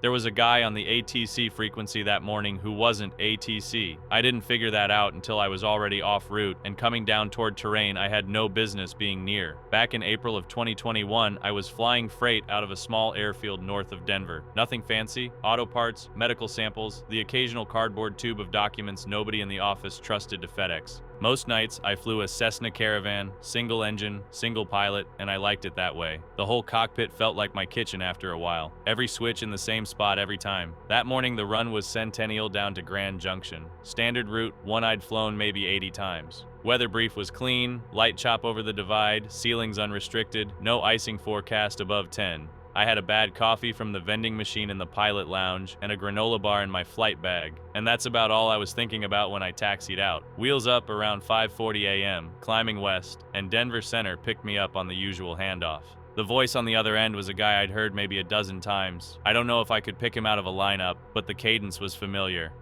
There was a guy on the ATC frequency that morning who wasn't ATC. I didn't figure that out until I was already off route and coming down toward terrain I had no business being near. Back in April of 2021, I was flying freight out of a small airfield north of Denver. Nothing fancy, auto parts, medical samples, the occasional cardboard tube of documents nobody in the office trusted to FedEx. Most nights, I flew a Cessna Caravan, single engine, single pilot, and I liked it that way. The whole cockpit felt like my kitchen after a while. Every switch in the same spot every time. That morning, the run was Centennial down to Grand Junction. Standard route, one I'd flown maybe 80 times. Weather brief was clean, light chop over the divide, ceilings unrestricted, no icing forecast above 10. I had a bad coffee from the vending machine in the pilot lounge and a granola bar in my flight bag. And that's about all I was thinking about when I taxied out. Wheels up around 5:40 a.m., climbing west, and Denver Center picked me up on the usual handoff. The voice on the other end was a guy I'd heard maybe a dozen times. I don't know if I could pick him out of a lineup, but the cadence was familiar.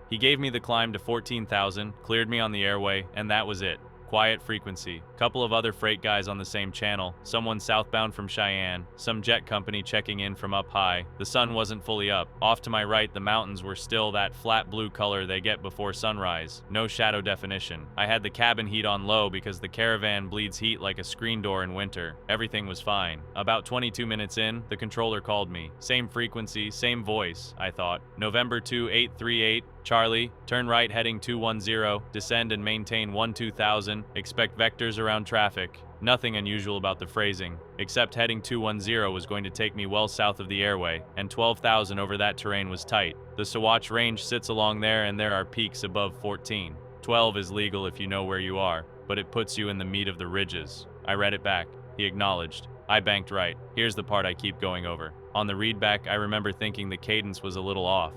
He gave me the climb to 14,000, cleared me on the airway, and that was it. Quiet frequency. Couple of other freight guys on the same channel, someone southbound from Cheyenne, some jet company checking in from up high. The sun wasn't fully up. Off to my right, the mountains were still that flat blue color they get before sunrise. No shadow definition. I had the cabin heat on low because the Caravan bleeds heat like a screen door in winter. Everything was fine. About 22 minutes in, the controller called me. Same frequency, same voice, I thought. November 2838, Charlie, turn right heading 210, descend and maintain 12,000, expect vectors around traffic. Nothing unusual about the phrasing, except heading 210 was going to take me well south of the airway, and 12,000 over that terrain was tight. The Sawatch Range sits along there and there are peaks above 14. 12 is legal if you know where you are, but it puts you in the meat of the ridges. I read it back. He acknowledged. I banked right. Here's the part I keep going over. On the readback, I remember thinking the cadence was a little off.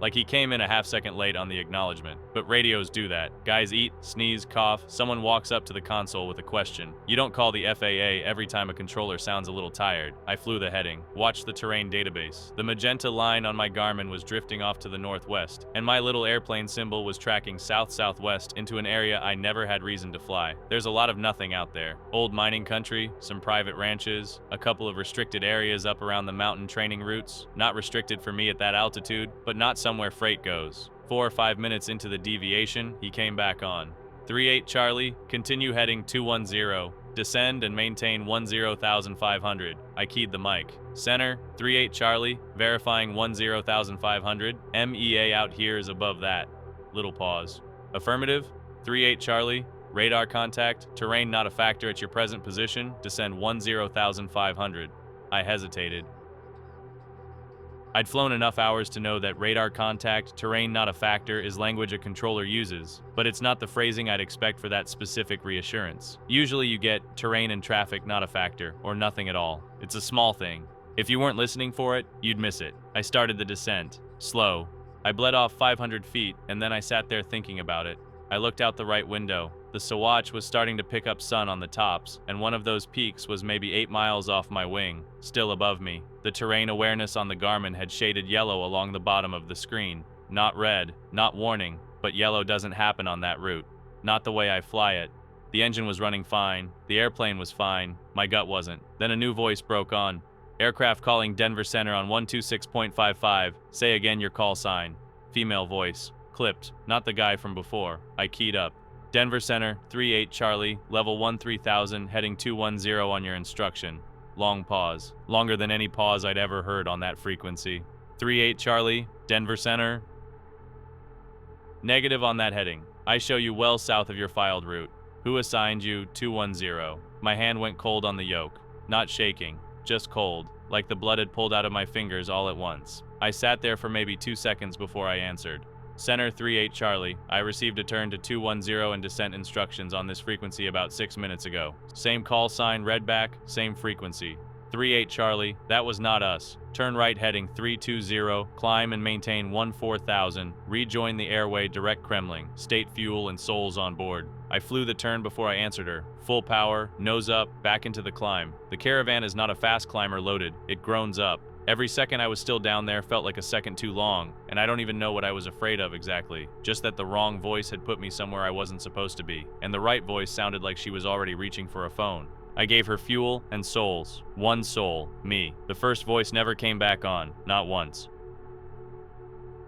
Like he came in a half-second late on the acknowledgement. But radios do that. Guys eat, sneeze, cough, someone walks up to the console with a question. You don't call the FAA every time a controller sounds a little tired. I flew the heading. Watched the terrain database. The magenta line on my Garmin was drifting off to the northwest, and my little airplane symbol was tracking south-southwest into an area I never had reason to fly. There's a lot of nothing out there. Old mining country, some private ranches, a couple of restricted areas up around the mountain training routes. Not restricted for me at that altitude, but not somewhere freight goes. 4 or 5 minutes into the deviation, he came back on. 38 Charlie, continue heading 210, descend and maintain 10,500. I keyed the mic. Center, 38 Charlie, verifying 10,500. MEA out here is above that. Little pause. Affirmative, 38 Charlie, radar contact, terrain not a factor at your present position, descend 10,500. I hesitated. I'd flown enough hours to know that radar contact, terrain not a factor is language a controller uses, but it's not the phrasing I'd expect for that specific reassurance. Usually you get terrain and traffic not a factor, or nothing at all. It's a small thing. If you weren't listening for it, you'd miss it. I started the descent. Slow. I bled off 500 feet, and then I sat there thinking about it. I looked out the right window. The Sawatch was starting to pick up sun on the tops, and one of those peaks was maybe 8 miles off my wing, still above me. The terrain awareness on the Garmin had shaded yellow along the bottom of the screen. Not red, not warning, but yellow doesn't happen on that route. Not the way I fly it. The engine was running fine, the airplane was fine, my gut wasn't. Then a new voice broke on. Aircraft calling Denver Center on 126.55, say again your call sign. Female voice. Clipped, not the guy from before. I keyed up. Denver Center, 38 Charlie, level 13,000, heading 210 on your instruction. Long pause. Longer than any pause I'd ever heard on that frequency. 38 Charlie, Denver Center. Negative on that heading. I show you well south of your filed route. Who assigned you 210? My hand went cold on the yoke. Not shaking, just cold, like the blood had pulled out of my fingers all at once. I sat there for maybe 2 seconds before I answered. Center 38 Charlie, I received a turn to 210 and descent instructions on this frequency about 6 minutes ago. Same call sign read back, same frequency. 38 Charlie, that was not us. Turn right heading 320, climb and maintain 14,000, rejoin the airway direct Kremling, state fuel and souls on board. I flew the turn before I answered her. Full power, nose up, back into the climb. The Caravan is not a fast climber loaded, it groans up. Every second I was still down there felt like a second too long, and I don't even know what I was afraid of exactly. Just that the wrong voice had put me somewhere I wasn't supposed to be, and the right voice sounded like she was already reaching for a phone. I gave her fuel and souls. One soul, me. The first voice never came back on, not once.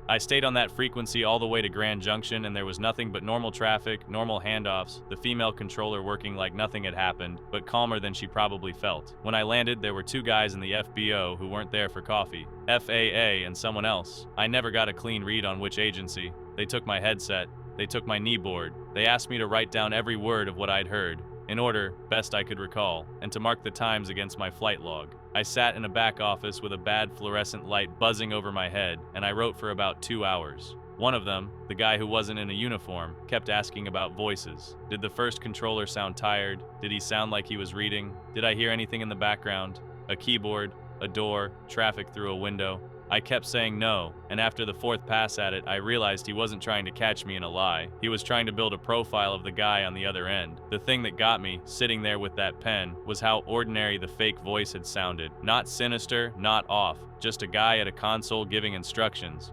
I stayed on that frequency all the way to Grand Junction, and there was nothing but normal traffic, normal handoffs, the female controller working like nothing had happened, but calmer than she probably felt. When I landed, there were two guys in the FBO who weren't there for coffee. FAA and someone else. I never got a clean read on which agency. They took my headset. They took my kneeboard. They asked me to write down every word of what I'd heard, in order, best I could recall, and to mark the times against my flight log. I sat in a back office with a bad fluorescent light buzzing over my head, and I wrote for about 2 hours. One of them, the guy who wasn't in a uniform, kept asking about voices. Did the first controller sound tired? Did he sound like he was reading? Did I hear anything in the background? A keyboard, a door, traffic through a window? I kept saying no, and after the fourth pass at it, I realized he wasn't trying to catch me in a lie. He was trying to build a profile of the guy on the other end. The thing that got me, sitting there with that pen, was how ordinary the fake voice had sounded. Not sinister, not off, just a guy at a console giving instructions.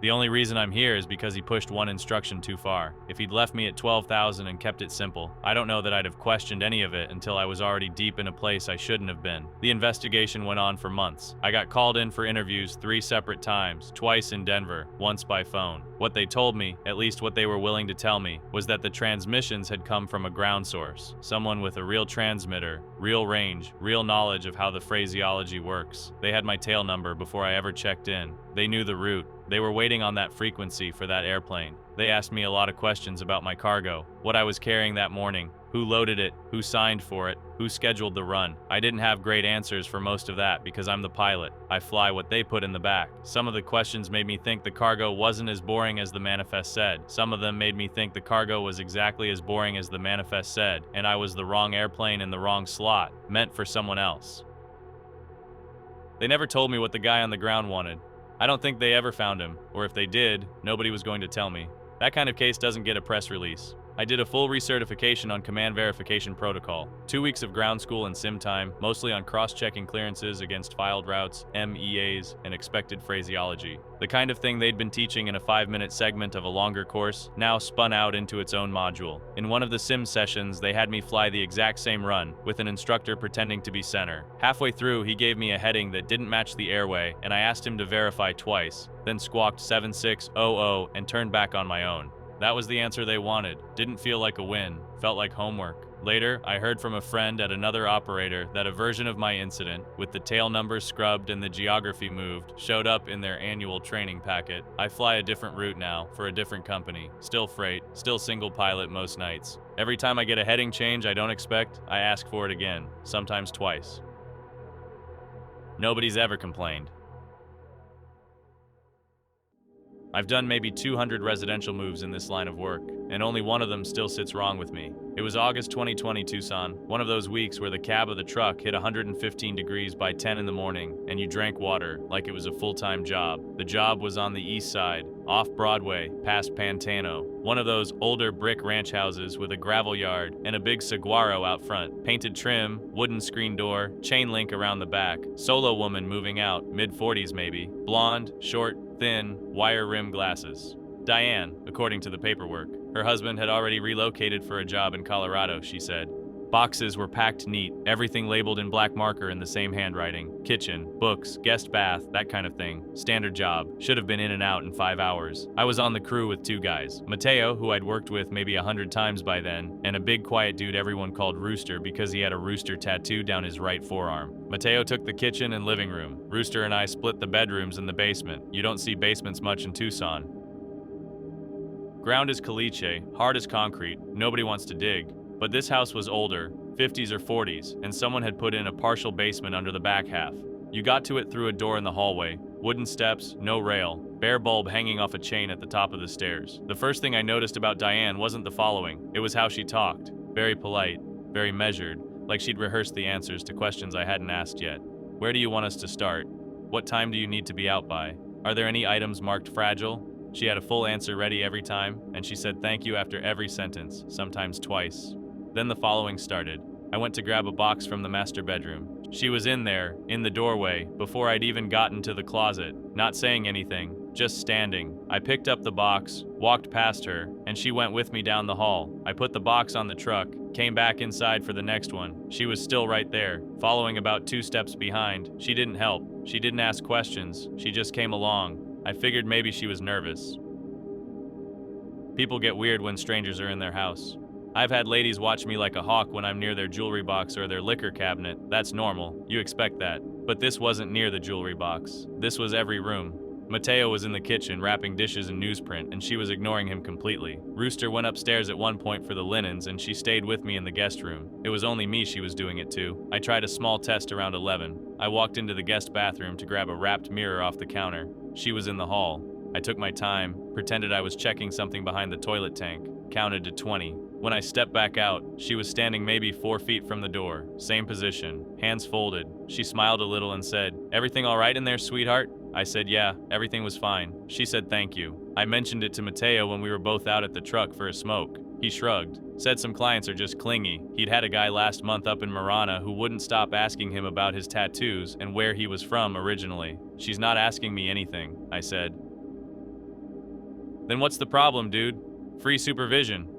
The only reason I'm here is because he pushed one instruction too far. If he'd left me at 12,000 and kept it simple, I don't know that I'd have questioned any of it until I was already deep in a place I shouldn't have been. The investigation went on for months. I got called in for interviews 3 separate times, twice in Denver, once by phone. What they told me, at least what they were willing to tell me, was that the transmissions had come from a ground source. Someone with a real transmitter, real range, real knowledge of how the phraseology works. They had my tail number before I ever checked in. They knew the route. They were waiting on that frequency for that airplane. They asked me a lot of questions about my cargo, what I was carrying that morning, who loaded it, who signed for it, who scheduled the run. I didn't have great answers for most of that because I'm the pilot. I fly what they put in the back. Some of the questions made me think the cargo wasn't as boring as the manifest said. Some of them made me think the cargo was exactly as boring as the manifest said, and I was the wrong airplane in the wrong slot, meant for someone else. They never told me what the guy on the ground wanted. I don't think they ever found him, or if they did, nobody was going to tell me. That kind of case doesn't get a press release. I did a full recertification on command verification protocol, 2 weeks of ground school and sim time, mostly on cross-checking clearances against filed routes, MEAs, and expected phraseology. The kind of thing they'd been teaching in a 5-minute segment of a longer course now spun out into its own module. In one of the sim sessions, they had me fly the exact same run, with an instructor pretending to be center. Halfway through, he gave me a heading that didn't match the airway, and I asked him to verify twice, then squawked 7600 and turned back on my own. That was the answer they wanted. Didn't feel like a win, felt like homework. Later, I heard from a friend at another operator that a version of my incident, with the tail numbers scrubbed and the geography moved, showed up in their annual training packet. I fly a different route now, for a different company. Still freight, still single pilot most nights. Every time I get a heading change I don't expect, I ask for it again, sometimes twice. Nobody's ever complained. I've done maybe 200 residential moves in this line of work, and only one of them still sits wrong with me. It was August 2020 Tucson, one of those weeks where the cab of the truck hit 115 degrees by 10 in the morning, and you drank water like it was a full-time job. The job was on the east side, off Broadway, past Pantano. One of those older brick ranch houses with a gravel yard and a big saguaro out front. Painted trim, wooden screen door, chain link around the back. Solo woman moving out, mid-40s maybe. Blonde, short, thin, wire rim glasses. Diane, according to the paperwork. Her husband had already relocated for a job in Colorado, she said. Boxes were packed neat, everything labeled in black marker in the same handwriting. Kitchen, books, guest bath, that kind of thing. Standard job. Should have been in and out in 5 hours. I was on the crew with 2 guys. Mateo, who I'd worked with maybe 100 times by then, and a big quiet dude everyone called Rooster because he had a rooster tattooed down his right forearm. Mateo took the kitchen and living room. Rooster and I split the bedrooms in the basement. You don't see basements much in Tucson. Ground is caliche, hard as concrete, nobody wants to dig. But this house was older, 50s or 40s, and someone had put in a partial basement under the back half. You got to it through a door in the hallway, wooden steps, no rail, bare bulb hanging off a chain at the top of the stairs. The first thing I noticed about Diane wasn't the following, it was how she talked. Very polite, very measured, like she'd rehearsed the answers to questions I hadn't asked yet. Where do you want us to start? What time do you need to be out by? Are there any items marked fragile? She had a full answer ready every time, and she said thank you after every sentence, sometimes twice. Then the following started. I went to grab a box from the master bedroom. She was in there, in the doorway, before I'd even gotten to the closet, not saying anything, just standing. I picked up the box, walked past her, and she went with me down the hall. I put the box on the truck, came back inside for the next one. She was still right there, following about 2 steps behind. She didn't help. She didn't ask questions. She just came along. I figured maybe she was nervous. People get weird when strangers are in their house. I've had ladies watch me like a hawk when I'm near their jewelry box or their liquor cabinet. That's normal. You expect that. But this wasn't near the jewelry box. This was every room. Mateo was in the kitchen wrapping dishes in newsprint, and she was ignoring him completely. Rooster went upstairs at one point for the linens, and she stayed with me in the guest room. It was only me she was doing it to. I tried a small test around 11. I walked into the guest bathroom to grab a wrapped mirror off the counter. She was in the hall. I took my time, pretended I was checking something behind the toilet tank, counted to 20. When I stepped back out, she was standing maybe 4 feet from the door, same position, hands folded. She smiled a little and said, "Everything all right in there, sweetheart?" I said, "Yeah, everything was fine." She said, "Thank you." I mentioned it to Mateo when we were both out at the truck for a smoke. He shrugged, said some clients are just clingy. He'd had a guy last month up in Marana who wouldn't stop asking him about his tattoos and where he was from originally. "She's not asking me anything," I said. "Then what's the problem, dude? Free supervision."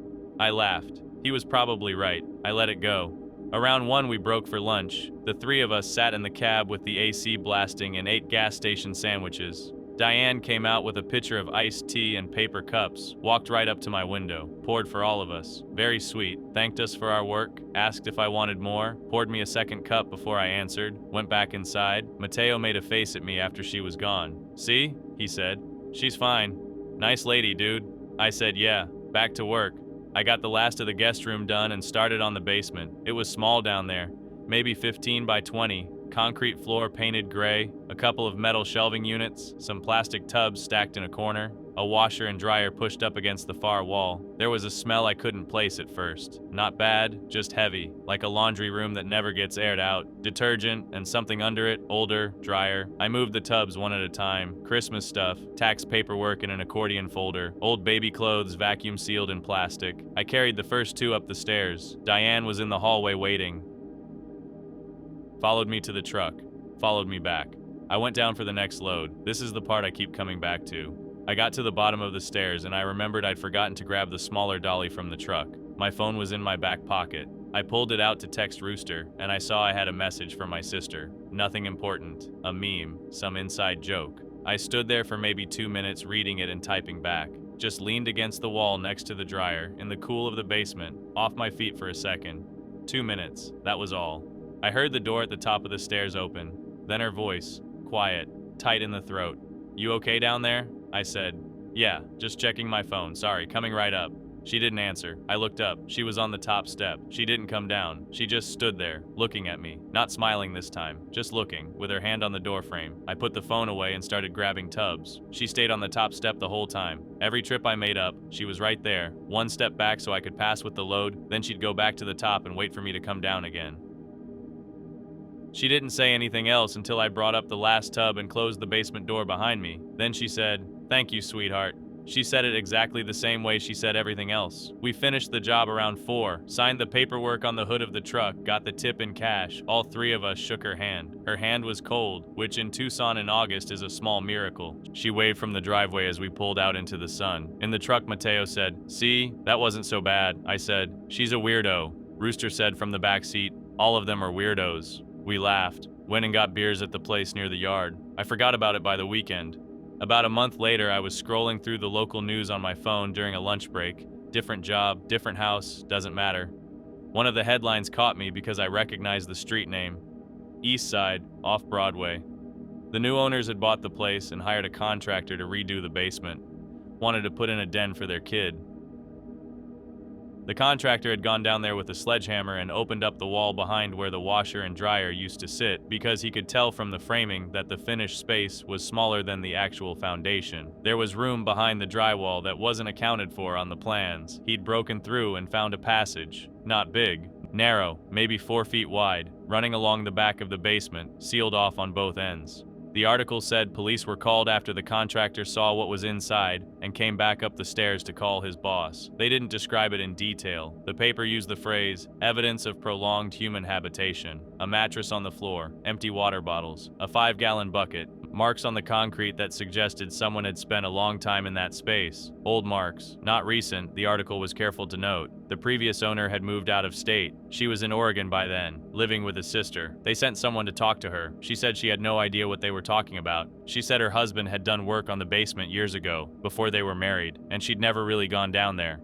I laughed. He was probably right. I let it go. Around 1 we broke for lunch. The 3 of us sat in the cab with the AC blasting and ate gas station sandwiches. Diane came out with a pitcher of iced tea and paper cups, walked right up to my window, poured for all of us. Very sweet. Thanked us for our work, asked if I wanted more, poured me a second cup before I answered, went back inside. Mateo made a face at me after she was gone. "See?" he said. "She's fine. Nice lady, dude." I said, "Yeah." Back to work. I got the last of the guest room done and started on the basement. It was small down there, maybe 15 by 20, concrete floor painted gray, a couple of metal shelving units, some plastic tubs stacked in a corner, a washer and dryer pushed up against the far wall. There was a smell I couldn't place at first. Not bad, just heavy, like a laundry room that never gets aired out. Detergent and something under it, older, drier. I moved the tubs one at a time. Christmas stuff, tax paperwork in an accordion folder, old baby clothes vacuum sealed in plastic. I carried the first 2 up the stairs. Diane was in the hallway waiting. Followed me to the truck. Followed me back. I went down for the next load. This is the part I keep coming back to. I got to the bottom of the stairs and I remembered I'd forgotten to grab the smaller dolly from the truck. My phone was in my back pocket. I pulled it out to text Rooster, and I saw I had a message from my sister. Nothing important. A meme. Some inside joke. I stood there for maybe 2 minutes reading it and typing back. Just leaned against the wall next to the dryer, in the cool of the basement, off my feet for a second. 2 minutes. That was all. I heard the door at the top of the stairs open. Then her voice. Quiet. Tight in the throat. "You okay down there?" I said, "Yeah, just checking my phone. Sorry, coming right up." She didn't answer. I looked up. She was on the top step. She didn't come down. She just stood there, looking at me. Not smiling this time, just looking, with her hand on the doorframe. I put the phone away and started grabbing tubs. She stayed on the top step the whole time. Every trip I made up, she was right there. 1 step back so I could pass with the load, then she'd go back to the top and wait for me to come down again. She didn't say anything else until I brought up the last tub and closed the basement door behind me. Then she said, "Thank you, sweetheart." She said it exactly the same way she said everything else. We finished the job around 4, signed the paperwork on the hood of the truck, got the tip in cash. All 3 of us shook her hand. Her hand was cold, which in Tucson in August is a small miracle. She waved from the driveway as we pulled out into the sun. In the truck, Mateo said, "See, that wasn't so bad." I said, "She's a weirdo." Rooster said from the back seat, "All of them are weirdos." We laughed, went and got beers at the place near the yard. I forgot about it by the weekend. About a month later, I was scrolling through the local news on my phone during a lunch break. Different job, different house, doesn't matter. One of the headlines caught me because I recognized the street name. East Side, off Broadway. The new owners had bought the place and hired a contractor to redo the basement. Wanted to put in a den for their kid. The contractor had gone down there with a sledgehammer and opened up the wall behind where the washer and dryer used to sit because he could tell from the framing that the finished space was smaller than the actual foundation. There was room behind the drywall that wasn't accounted for on the plans. He'd broken through and found a passage. Not big, narrow, maybe 4 feet wide, running along the back of the basement, sealed off on both ends. The article said police were called after the contractor saw what was inside and came back up the stairs to call his boss. They didn't describe it in detail. The paper used the phrase, evidence of prolonged human habitation, a mattress on the floor, empty water bottles, a 5-gallon bucket, marks on the concrete that suggested someone had spent a long time in that space. Old marks, not recent, the article was careful to note. The previous owner had moved out of state. She was in Oregon by then, living with his sister. They sent someone to talk to her. She said she had no idea what they were talking about. She said her husband had done work on the basement years ago, before they were married, and she'd never really gone down there.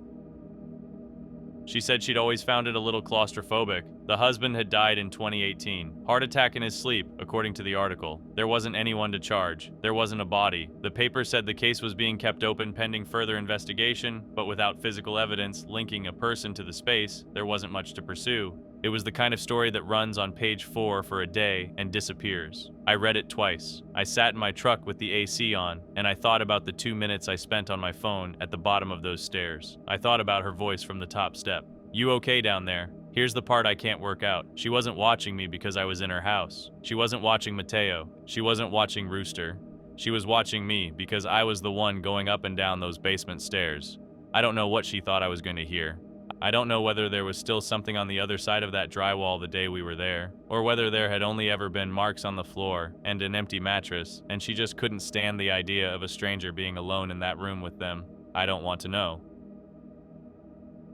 She said she'd always found it a little claustrophobic. The husband had died in 2018. Heart attack in his sleep, according to the article. There wasn't anyone to charge. There wasn't a body. The paper said the case was being kept open pending further investigation, but without physical evidence linking a person to the space, there wasn't much to pursue. It was the kind of story that runs on page 4 for a day and disappears. I read it twice. I sat in my truck with the AC on, and I thought about the 2 minutes I spent on my phone at the bottom of those stairs. I thought about her voice from the top step. "You okay down there?" Here's the part I can't work out. She wasn't watching me because I was in her house. She wasn't watching Mateo. She wasn't watching Rooster. She was watching me because I was the one going up and down those basement stairs. I don't know what she thought I was going to hear. I don't know whether there was still something on the other side of that drywall the day we were there, or whether there had only ever been marks on the floor and an empty mattress, and she just couldn't stand the idea of a stranger being alone in that room with them. I don't want to know.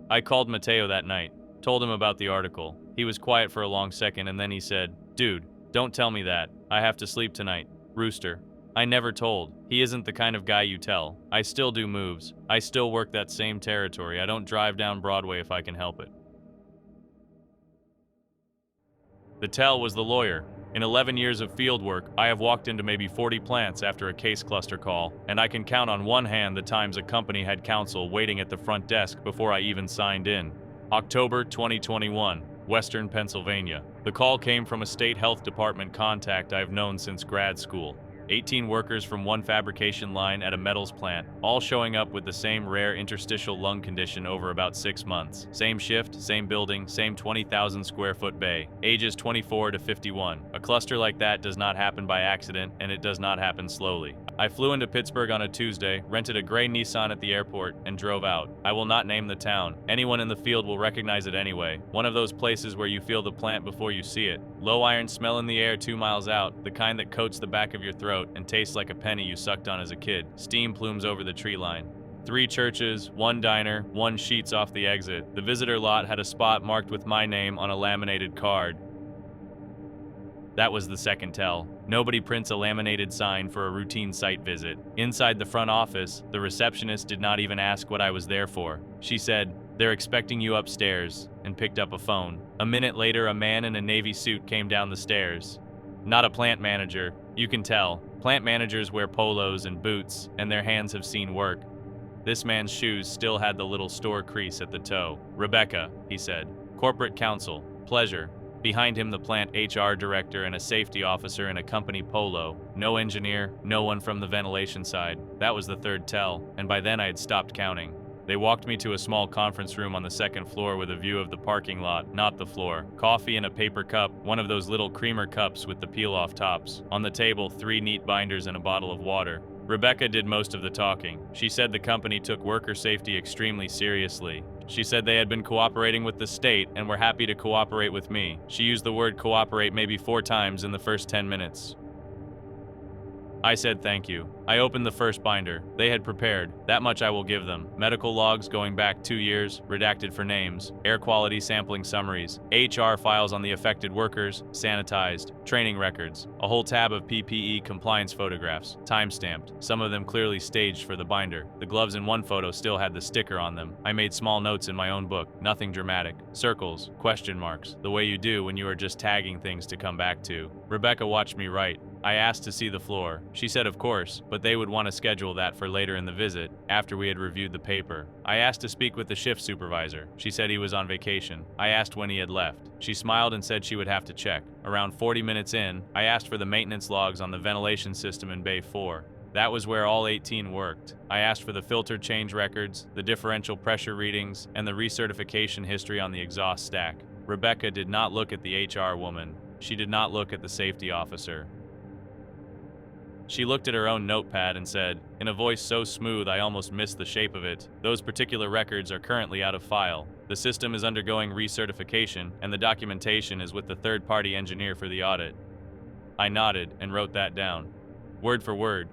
I called Mateo that night, told him about the article. He was quiet for a long second and then he said, "Dude, don't tell me that. I have to sleep tonight. Rooster." I never told. He isn't the kind of guy you tell. I still do moves. I still work that same territory. I don't drive down Broadway if I can help it. The tell was the lawyer. In 11 years of field work, I have walked into maybe 40 plants after a case cluster call, and I can count on one hand the times a company had counsel waiting at the front desk before I even signed in. October 2021, Western Pennsylvania. The call came from a state health department contact I've known since grad school. 18 workers from one fabrication line at a metals plant, all showing up with the same rare interstitial lung condition over about 6 months. Same shift, same building, same 20,000 square foot bay. Ages 24 to 51. A cluster like that does not happen by accident, and it does not happen slowly. I flew into Pittsburgh on a Tuesday, rented a gray Nissan at the airport, and drove out. I will not name the town. Anyone in the field will recognize it anyway. One of those places where you feel the plant before you see it. Low iron smell in the air 2 miles out, the kind that coats the back of your throat and tastes like a penny you sucked on as a kid. Steam plumes over the tree line. 3 churches, 1 diner, 1 Sheetz off the exit. The visitor lot had a spot marked with my name on a laminated card. That was the second tell. Nobody prints a laminated sign for a routine site visit. Inside the front office, the receptionist did not even ask what I was there for. She said, "They're expecting you upstairs," and picked up a phone. A minute later, a man in a navy suit came down the stairs. Not a plant manager. You can tell. Plant managers wear polos and boots, and their hands have seen work. This man's shoes still had the little store crease at the toe. "Rebecca," he said. "Corporate counsel. Pleasure." Behind him, the plant HR director and a safety officer in a company polo. No engineer, no one from the ventilation side. That was the third tell, and by then I had stopped counting. They walked me to a small conference room on the second floor with a view of the parking lot, not the floor. Coffee in a paper cup, one of those little creamer cups with the peel-off tops. On the table, 3 neat binders and a bottle of water. Rebecca did most of the talking. She said the company took worker safety extremely seriously. She said they had been cooperating with the state and were happy to cooperate with me. She used the word cooperate maybe 4 times in the first 10 minutes. I said thank you. I opened the first binder. They had prepared. That much I will give them. Medical logs going back 2 years, redacted for names. Air quality sampling summaries. HR files on the affected workers, sanitized. Training records. A whole tab of PPE compliance photographs, time-stamped. Some of them clearly staged for the binder. The gloves in one photo still had the sticker on them. I made small notes in my own book. Nothing dramatic. Circles, question marks. The way you do when you are just tagging things to come back to. Rebecca watched me write. I asked to see the floor. She said of course, but they would want to schedule that for later in the visit, after we had reviewed the paper. I asked to speak with the shift supervisor. She said he was on vacation. I asked when he had left. She smiled and said she would have to check. Around 40 minutes in, I asked for the maintenance logs on the ventilation system in Bay 4. That was where all 18 worked. I asked for the filter change records, the differential pressure readings, and the recertification history on the exhaust stack. Rebecca did not look at the HR woman. She did not look at the safety officer. She looked at her own notepad and said, in a voice so smooth I almost missed the shape of it, "Those particular records are currently out of file. The system is undergoing recertification, and the documentation is with the third-party engineer for the audit." I nodded and wrote that down. Word for word.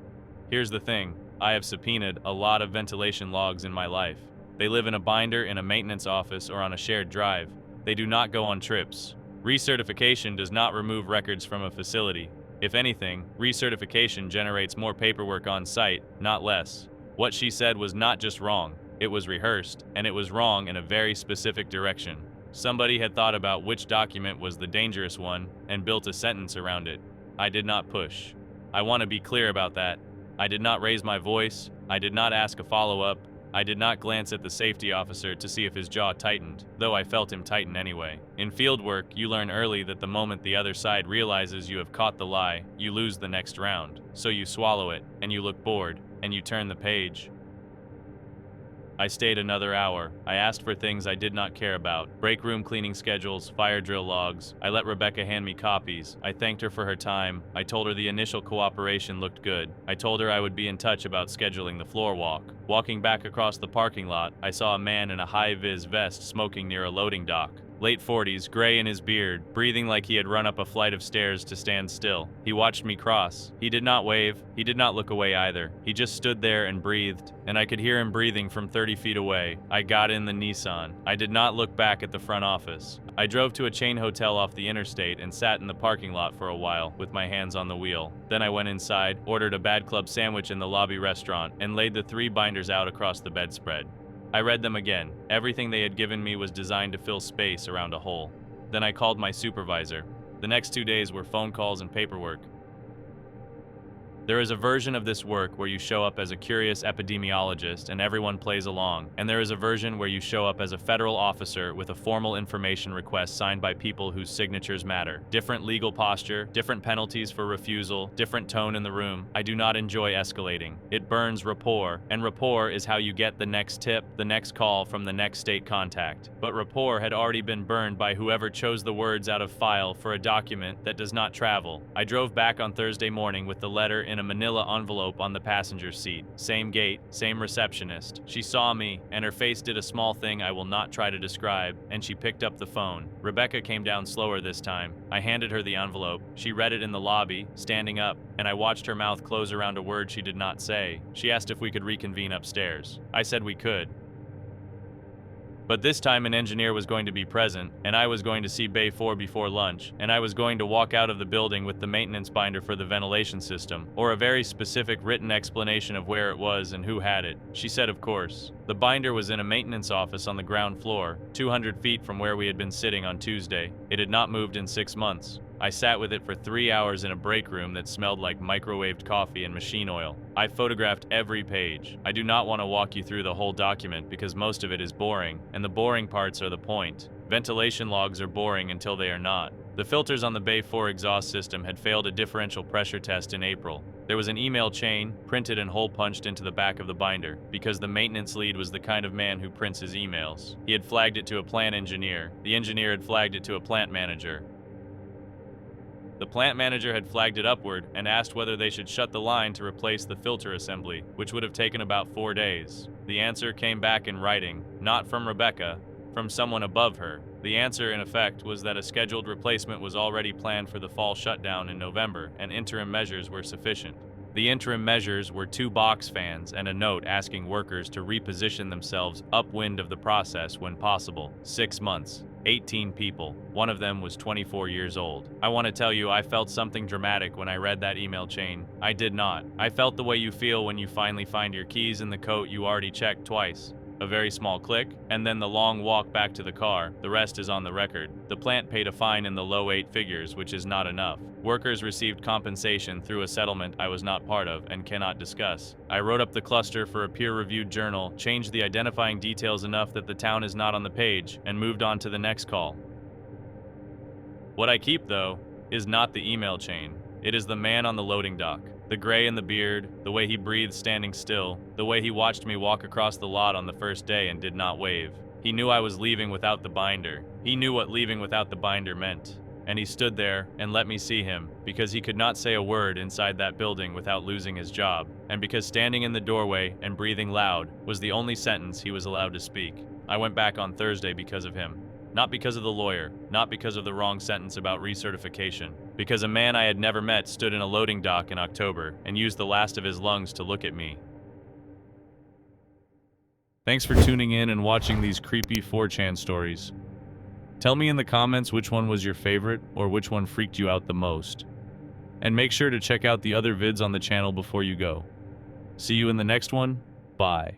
Here's the thing, I have subpoenaed a lot of ventilation logs in my life. They live in a binder in a maintenance office or on a shared drive. They do not go on trips. Recertification does not remove records from a facility. If anything, recertification generates more paperwork on site, not less. What she said was not just wrong, it was rehearsed, and it was wrong in a very specific direction. Somebody had thought about which document was the dangerous one and built a sentence around it. I did not push. I want to be clear about that. I did not raise my voice, I did not ask a follow-up, I did not glance at the safety officer to see if his jaw tightened, though I felt him tighten anyway. In field work, you learn early that the moment the other side realizes you have caught the lie, you lose the next round. So you swallow it, and you look bored, and you turn the page. I stayed another hour. I asked for things I did not care about. Break room cleaning schedules, fire drill logs. I let Rebecca hand me copies. I thanked her for her time. I told her the initial cooperation looked good. I told her I would be in touch about scheduling the floor walk. Walking back across the parking lot, I saw a man in a high-vis vest smoking near a loading dock. Late 40s, gray in his beard, breathing like he had run up a flight of stairs to stand still. He watched me cross. He did not wave. He did not look away either. He just stood there and breathed, and I could hear him breathing from 30 feet away. I got in the Nissan. I did not look back at the front office. I drove to a chain hotel off the interstate and sat in the parking lot for a while, with my hands on the wheel. Then I went inside, ordered a Bad Club sandwich in the lobby restaurant, and laid the 3 binders out across the bedspread. I read them again. Everything they had given me was designed to fill space around a hole. Then I called my supervisor. The next 2 days were phone calls and paperwork. There is a version of this work where you show up as a curious epidemiologist and everyone plays along, and there is a version where you show up as a federal officer with a formal information request signed by people whose signatures matter. Different legal posture, different penalties for refusal, different tone in the room. I do not enjoy escalating. It burns rapport, and rapport is how you get the next tip, the next call from the next state contact. But rapport had already been burned by whoever chose the words out of file for a document that does not travel. I drove back on Thursday morning with the letter in a manila envelope on the passenger seat. Same gate, same receptionist. She saw me, and her face did a small thing I will not try to describe, and she picked up the phone. Rebecca came down slower this time. I handed her the envelope. She read it in the lobby, standing up, and I watched her mouth close around a word she did not say. She asked if we could reconvene upstairs. I said we could. But this time an engineer was going to be present, and I was going to see Bay 4 before lunch, and I was going to walk out of the building with the maintenance binder for the ventilation system, or a very specific written explanation of where it was and who had it. She said of course. The binder was in a maintenance office on the ground floor, 200 feet from where we had been sitting on Tuesday. It had not moved in 6 months. I sat with it for 3 hours in a break room that smelled like microwaved coffee and machine oil. I photographed every page. I do not want to walk you through the whole document because most of it is boring, and the boring parts are the point. Ventilation logs are boring until they are not. The filters on the Bay 4 exhaust system had failed a differential pressure test in April. There was an email chain, printed and hole punched into the back of the binder, because the maintenance lead was the kind of man who prints his emails. He had flagged it to a plant engineer. The engineer had flagged it to a plant manager. The plant manager had flagged it upward and asked whether they should shut the line to replace the filter assembly, which would have taken about 4 days. The answer came back in writing, not from Rebecca, from someone above her. The answer, in effect, was that a scheduled replacement was already planned for the fall shutdown in November, and interim measures were sufficient. The interim measures were 2 box fans and a note asking workers to reposition themselves upwind of the process when possible. 6 months. 18 people. One of them was 24 years old. I want to tell you, I felt something dramatic when I read that email chain. I did not. I felt the way you feel when you finally find your keys in the coat you already checked twice. A very small click, and then the long walk back to the car. The rest is on the record. The plant paid a fine in the low 8 figures, which is not enough. Workers received compensation through a settlement I was not part of and cannot discuss. I wrote up the cluster for a peer-reviewed journal, changed the identifying details enough that the town is not on the page, and moved on to the next call. What I keep, though, is not the email chain. It is the man on the loading dock. The gray in the beard, the way he breathed standing still, the way he watched me walk across the lot on the first day and did not wave. He knew I was leaving without the binder. He knew what leaving without the binder meant. and he stood there and let me see him, because he could not say a word inside that building without losing his job, and because standing in the doorway and breathing loud was the only sentence he was allowed to speak. I went back on Thursday because of him. Not because of the lawyer, not because of the wrong sentence about recertification, because a man I had never met stood in a loading dock in October and used the last of his lungs to look at me. Thanks for tuning in and watching these creepy 4chan stories. Tell me in the comments which one was your favorite or which one freaked you out the most. And make sure to check out the other vids on the channel before you go. See you in the next one. Bye.